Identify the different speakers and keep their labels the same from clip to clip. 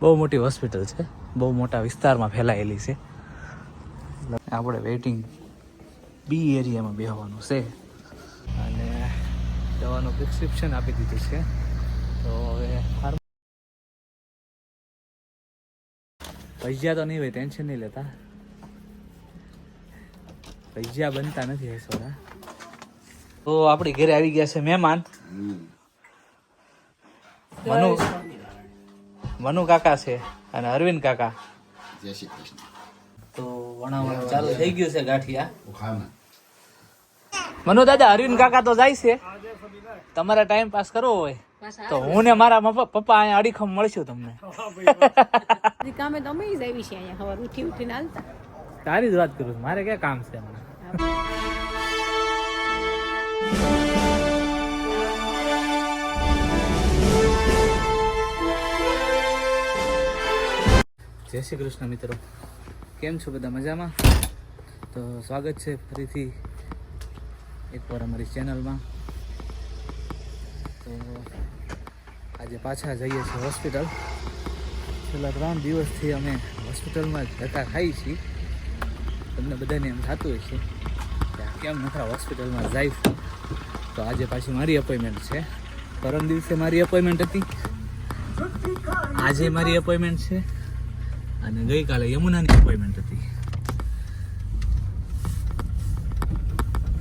Speaker 1: બહુ મોટી હોસ્પિટલ છે, બહુ મોટા વિસ્તારમાં ફેલાયેલી છે. આપણે વેઇટિંગ બી એરિયામાં બેસવાનું છે અને દવાનું પ્રિસ્ક્રિપ્શન આપી દીધું છે. તો હવે પૈસા તો નહીં હોય, ટેન્શન નહીં લેતા. પૈસા બનતા નથી હસોડા. તો આપણી ઘરે આવી ગયા છે મહેમાન. મનુ કાકા છે અને અરવિંદ કાકા.
Speaker 2: જય શ્રી કૃષ્ણ.
Speaker 1: તો વણાવણ ચાલુ થઈ ગયું છે ગાંઠિયા. મનુ દાદા, અરવિંદ કાકા તો જાય છે. તમારે ટાઈમ પાસ કરવો હોય તો હું ને મારા પપ્પા અહીંયા અડીખમ મળશું તમને.
Speaker 3: કામે તો અમે જ આવી છે અહીંયા સવાર ઉઠીને હાલતા.
Speaker 1: તારી જ વાત કરું છું, મારે ક્યાં કામ છે હમણાં. જય શ્રી કૃષ્ણ મિત્રો, કેમ છો બધા? મજામાં? તો સ્વાગત છે ફરીથી એકવાર અમારી ચેનલમાં. તો આજે પાછા જઈએ છીએ હોસ્પિટલ. છેલ્લા 3 દિવસથી અમે હોસ્પિટલમાં જ ધક્કા ખાઈ છીએ. તમને બધાને એમ થતું હોય છે કે કેમ નખરા હોસ્પિટલમાં જાય છે. તો આજે પાછી મારી અપોઇન્ટમેન્ટ છે. પરમ દિવસે મારી અપોઇન્ટમેન્ટ હતી, આજે મારી અપોઇન્ટમેન્ટ છે અને ગઈકાલે યમુનાની અપોઇન્ટમેન્ટ હતી.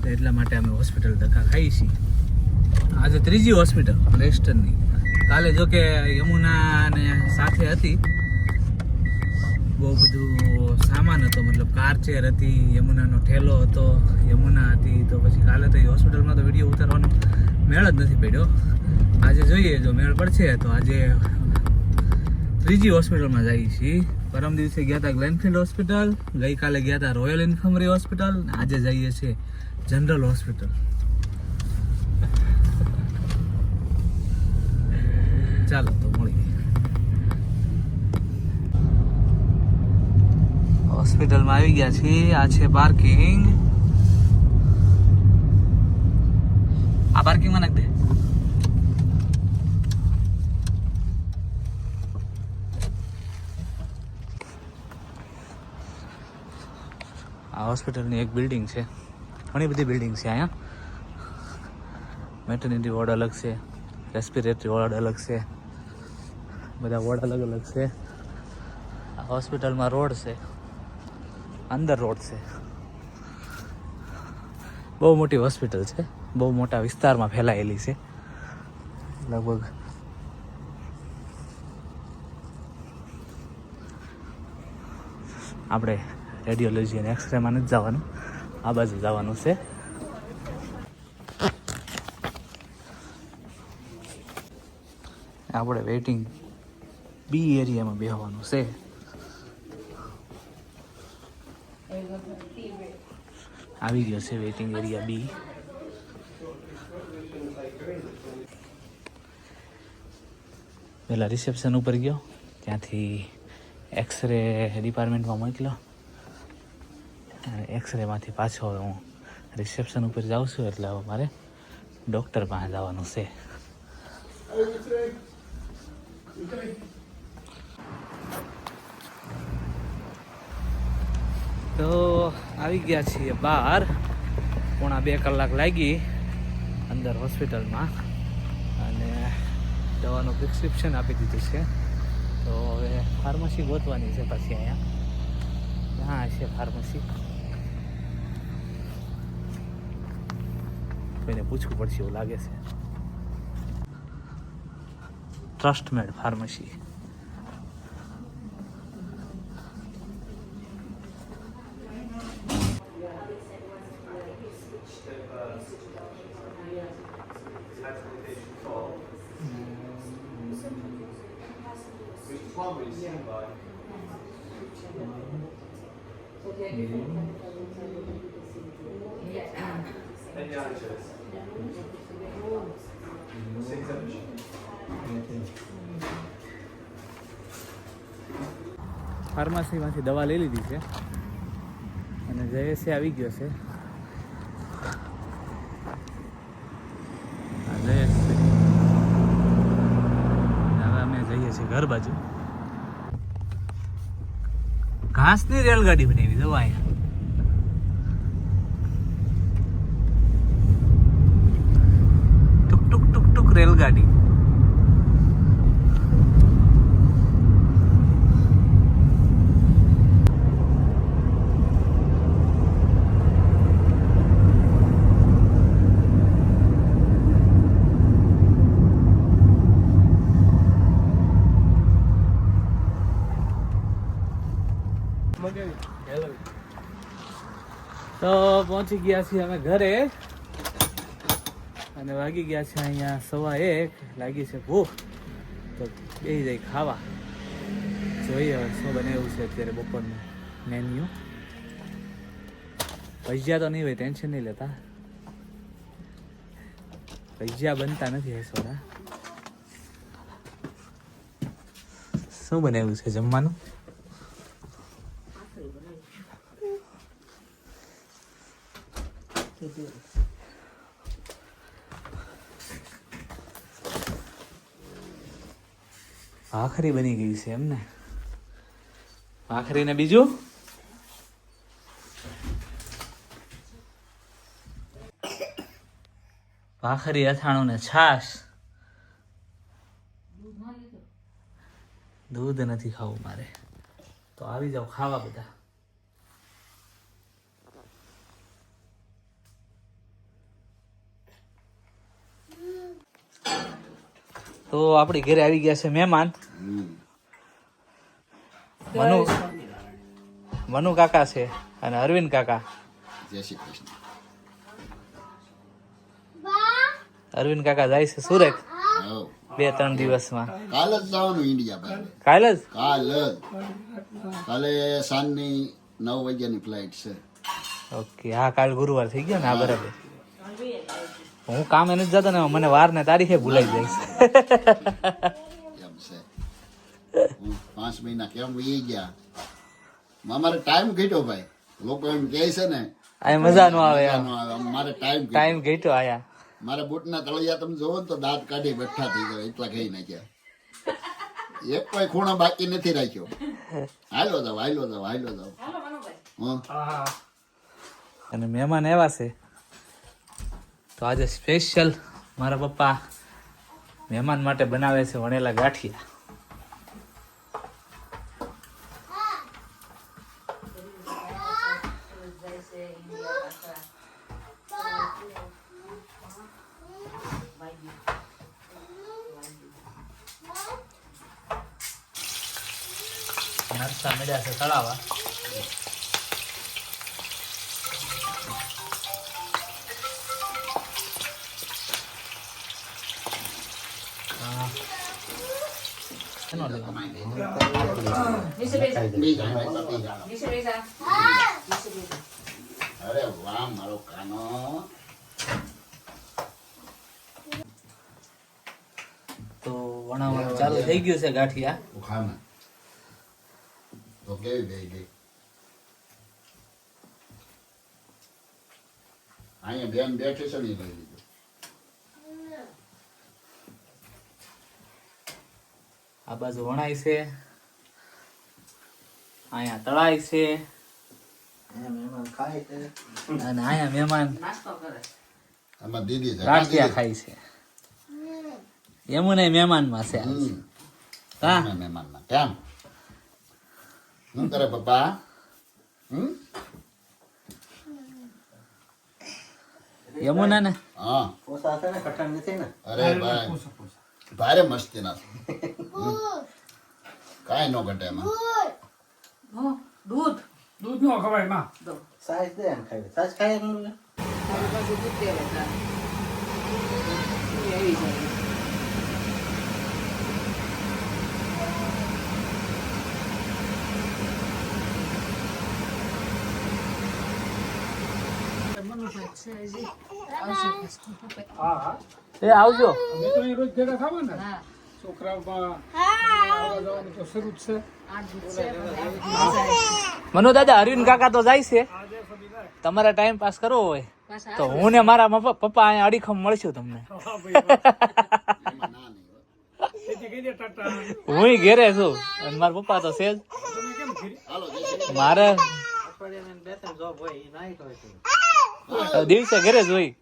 Speaker 1: તો એટલા માટે અમે હોસ્પિટલ ધક્કા ખાઈ છીએ. આજે 3જી હોસ્પિટલ લેસ્ટરની. કાલે જો કે યમુના ને સાથે હતી, બહુ બધું સામાન હતો, મતલબ કાર ચેર હતી, યમુનાનો ઠેલો હતો, યમુના હતી. તો પછી કાલે તો એ હોસ્પિટલમાં તો વિડીયો ઉતારવાનો મેળ જ નથી પડ્યો. આજે જોઈએ, જો મેળ પડશે તો આજે 3જી હોસ્પિટલમાં જઈએ છીએ. પરમ દિવસે ગયા હતા ગ્લેનફિલ્ડ હોસ્પિટલ, ગઈકાલે ગયા હતા રોયલ ઇન્ફર્મરી હોસ્પિટલ, આજે જઈએ છીએ જનરલ હોસ્પિટલ. ચાલો તો મળીએ. હોસ્પિટલમાં આવી ગયા છીએ. આ છે પાર્કિંગ. આ પાર્કિંગમાં નાખ દે. આ હોસ્પિટલની એક બિલ્ડિંગ છે, ઘણી બધી બિલ્ડિંગ છે અહીંયા. મેટર્નિટી વોર્ડ અલગ છે, રેસ્પિરેટરી વોર્ડ અલગ છે, બધા વોર્ડ અલગ અલગ છે. આ હોસ્પિટલમાં રોડ છે, અંદર રોડ છે. બહુ મોટી હોસ્પિટલ છે, બહુ મોટા વિસ્તારમાં ફેલાયેલી છે. લગભગ આપણે રેડિયોલોજી અને એક્સરેમાં નથી જવાનું, આ બાજુ જવાનું છે. આપણે વેઇટિંગ બી એરિયામાં બેસવાનું છે. આવી ગયો છે વેઇટિંગ એરિયા બી. પહેલાં રિસેપ્શન ઉપર ગયો, ત્યાંથી એક્સરે ડિપાર્ટમેન્ટમાં મોકલ્યો. એક્સરેમાંથી પાછો હું રિસેપ્શન ઉપર જાઉં છું, એટલે હવે મારે ડૉક્ટર પાસે જવાનું છે. તો આવી ગયા છીએ બહાર. 1.5 કલાક લાગી અંદર હોસ્પિટલમાં અને દવાનું પ્રિસ્ક્રિપ્શન આપી દીધું છે. તો હવે ફાર્મસી ગોતવાની છે પછી અહીંયા. હા છે ફાર્મસી, કોઈને પૂછવું પડશે એવું લાગે છે. ટ્રસ્ટમેડ ફાર્મસી. ફાર્મસીમાંથી દવા લઈ લીધી છે અને જયેશે આવી ગયો છે. જયેશ હવે અમે જઈએ છીએ ઘર બાજુ. ઘાસની રેલગાડી બનાવી દો અહીંયા. ટુક ટુક ટુક ટુક રેલગાડી. તો પહોંચી ગયા છીએ અમે ઘરે અને વાગી ગયા છે અહીંયા 1:15. લાગી છે ભૂખ તો બેસી જાય ખાવા. જોઈએ હવે શું બનાવ્યું છે અત્યારે બપોરનું મેન્યુ. ભજીયા તો નહીં હોય, ટેન્શન નહીં લેતા. ભજીયા બનતા નથી હેસોડા. શું બનાવ્યું છે જમવાનું? ભાખરી બની ગઈ છે એમને? ભાખરી ને બીજું ભાખરી, અથાણું ને છાશ. દૂધ નથી ખાવું મારે. તો આવી જાઓ ખાવા બધા. તો આપણી ઘરે આવી ગયા છે મહેમાન. મનુ કાકા છે અને અરવિંદ કાકા.
Speaker 2: જય શ્રી કૃષ્ણ.
Speaker 1: અરવિંદ કાકા જાય છે સુરત
Speaker 2: હઉ.
Speaker 1: 2-3 દિવસમાં.
Speaker 2: કાલ જ જવાનું ઇન્ડિયા બહાર.
Speaker 1: કાલ જ?
Speaker 2: કાલે સાંજની 9 વાગ્યાની ફ્લાઇટ છે.
Speaker 1: ઓકે. હા, કાલ ગુરુવાર થઈ ગયો ને? હા, બરાબર. હું કામે નથી જતો ને, મને વાર ને તારીખે ભૂલાઈ જાય
Speaker 2: એમ છે. 5 મહિના કેમ વહી ગયા. અમારે ટાઈમ ઘટ્યો ભાઈ. લોકો એમ કહે છે ને
Speaker 1: આ મજા નો આવે.
Speaker 2: મારે
Speaker 1: ટાઈમ ઘટ્યો આયા.
Speaker 2: મારા બુટના તળિયા તમે જોવો ને તો દાંત કાઢી બેઠા થઈ ગયા. એટલા ખાઈ નાખ્યા. એક કોઈ ખૂણો બાકી નથી રાખ્યો. હાલો જાવ.
Speaker 1: અને મહેમાન એવા છે તો આજે સ્પેશિયલ મારા પપ્પા મહેમાન માટે બનાવે છે વણેલા ગાંઠિયા. નાસ્તા મળ્યા છે તળાવા.
Speaker 2: અરે વાહ મારો કાનો.
Speaker 1: તો વણાવણ ચાલુ થઈ ગયું છે ગાંઠિયા.
Speaker 2: ખાના તો કેવી બે ગઈ. અહીંયા બેન બેઠી છે ને લઈ લીધું.
Speaker 1: આ બાજુ વણાય છે, અહીંયા તળાય છે અને અહીંયા મહેમાન
Speaker 2: આમાં દીદી છે.
Speaker 1: ગાંઠિયા ખાય છે. એમુને મહેમાનમાં છે આજ. હા,
Speaker 2: મહેમાનમાં કેમ શું કરે પપ્પા?
Speaker 1: યમુના ને
Speaker 2: હા અરે ભાઈ ભારે મસ્તી ના કાંઈ નો ઘટે એમાં.
Speaker 3: દૂધ
Speaker 4: નો ખવાય માં
Speaker 3: મારી પાસે દૂધ દેવા આવી જાય.
Speaker 4: હા
Speaker 1: એ આવજો.
Speaker 4: અમે તો અહીં રોજ ભેગા ખાવા ને
Speaker 3: હા,
Speaker 4: છોકરાઓમાં આવવા જવાનું તો શરૂ જ છે.
Speaker 3: આ દૂધ છે, મજા આવે.
Speaker 1: મનુ દાદા, અરવિંદ કાકા તો જાય છે. તમારે ટાઈમ પાસ કરવો હોય
Speaker 3: પાછા
Speaker 1: તો હું ને મારા પપ્પા અહીંયા અડીખમ મળશું તમને.
Speaker 4: હા ભાઈ
Speaker 2: એમાં ના નહીં હોય.
Speaker 4: તેથી કહી દે ટાટા
Speaker 1: હું ઘેરે છું અને મારા પપ્પા તો છે જ.
Speaker 4: તમે કેમ ખીરી
Speaker 2: હાલો જય શ્રી
Speaker 1: મારે દિવસે ઘરે જ હોય.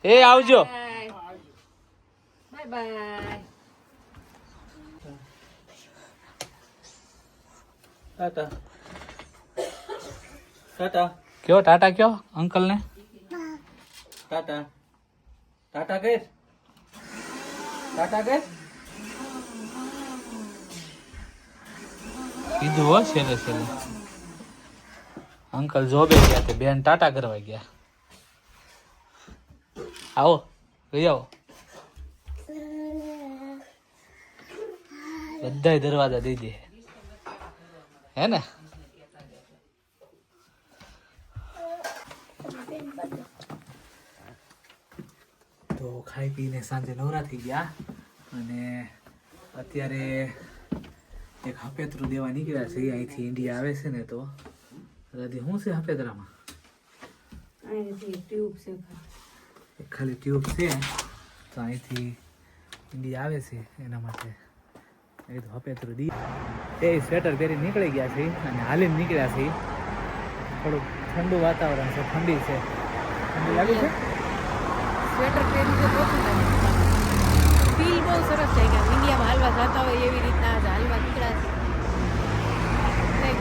Speaker 1: એ આવજો.
Speaker 3: Bye bye.
Speaker 1: ટાટા ટાટા કયો ટાટા કયો અંકલ ને ટાટા ટાટા કે ટાટા કે કીધું હો છેલ્લે છેલ્લે. અંકલ જોબે ગયા તે બેન ટાટા કરવા ગયા. આવો લઈ આવો. બધાય દરવાજા દઈ દે હે ને. તો ખાઈ પીને સાંજે નવરા થઈ ગયા અને અત્યારે એક હપેતરું દેવા નીકળ્યા છે. અહીંથી ઇન્ડિયા આવે છે ને તો રાધી શું છે હપેતરામાં?
Speaker 3: ટ્યુબ છે.
Speaker 1: એક ખાલી ટ્યુબ છે તો અહીંથી ઇન્ડિયા આવે છે એના માટે એ તો હપેતરું દી. એ સ્વેટર પહેરી નીકળી ગયા છે અને હાલીને નીકળ્યા છે. થોડુંક ઠંડુ વાતાવરણ છે, ઠંડી છે. ઠંડી લાગે છે.
Speaker 3: સ્વેટર પહેરી તો ઓછું લાગે. ફીલ બહુ સરસ છે કે ઇન્ડિયામાં હાલવા જતા હોય એવી રીતના આજ હાલવા નીકળ્યા છે.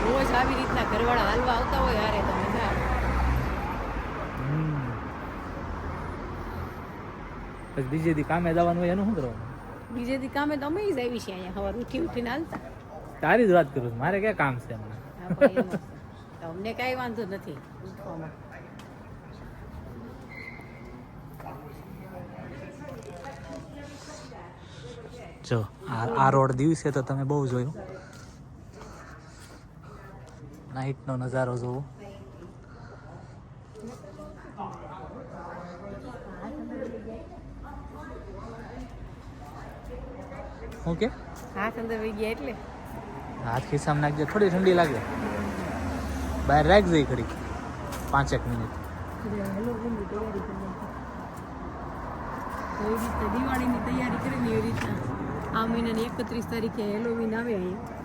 Speaker 3: રોજ આવી રીતના ઘરવાળા હાલવા આવતા હોય હારે તો મજા આવે.
Speaker 1: પછી બીજે દી કામે જવાનું હોય એનું શું કરવાનું?
Speaker 3: બીજે દી કામે તો અમે જ આવી છીએ અહીંયા સવાર ઉઠીને હાલતા.
Speaker 1: તારી જ વાત કરું છું, મારે ક્યાં કામ છે હમણાં?
Speaker 3: હા, પણ એમ જ. તો અમને કાંઈ વાંધો નથી ઉઠવામાં.
Speaker 1: જો આ રોડ દિવસે તો તમે બહુ જોયું. નાઈટનો નજારો જોવો. ઓકે
Speaker 3: હાથ અંદર વહી ગયા એટલે
Speaker 1: હાથ ખિસ્સામાં નાખજે. થોડી ઠંડી લાગે બહાર રાખજે ઘડી 5 મિનિટ.
Speaker 3: એવી રીતના દિવાળીની તૈયારી કરીને એવી રીતના આ મહિનાની 31 તારીખે હેલોવીન આવે અહીંયા.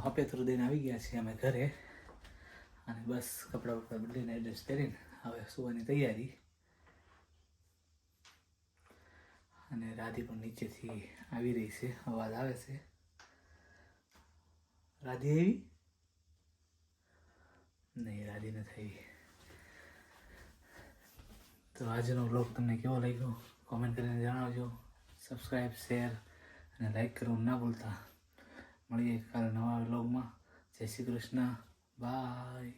Speaker 1: હપેતરું દઈને આવી ગયા છીએ અમે ઘરે અને બસ કપડા બપડા બદલીને એડજસ્ટ કરીને હવે સુવાની તૈયારી. અને રાધી પણ નીચેથી આવી રહી છે, અવાજ આવે છે. રાધી આવી? નહીં, રાધી નથી આવી. તો આજનો વ્લોગ તમને કેવો લાગ્યો કોમેન્ટ કરીને જણાવજો. સબસ્ક્રાઈબ, શેર અને લાઈક કરવાનું ના ભૂલતા. મળીએ કાલે નવા વ્લોગમાં. જય શ્રી કૃષ્ણ. બાય.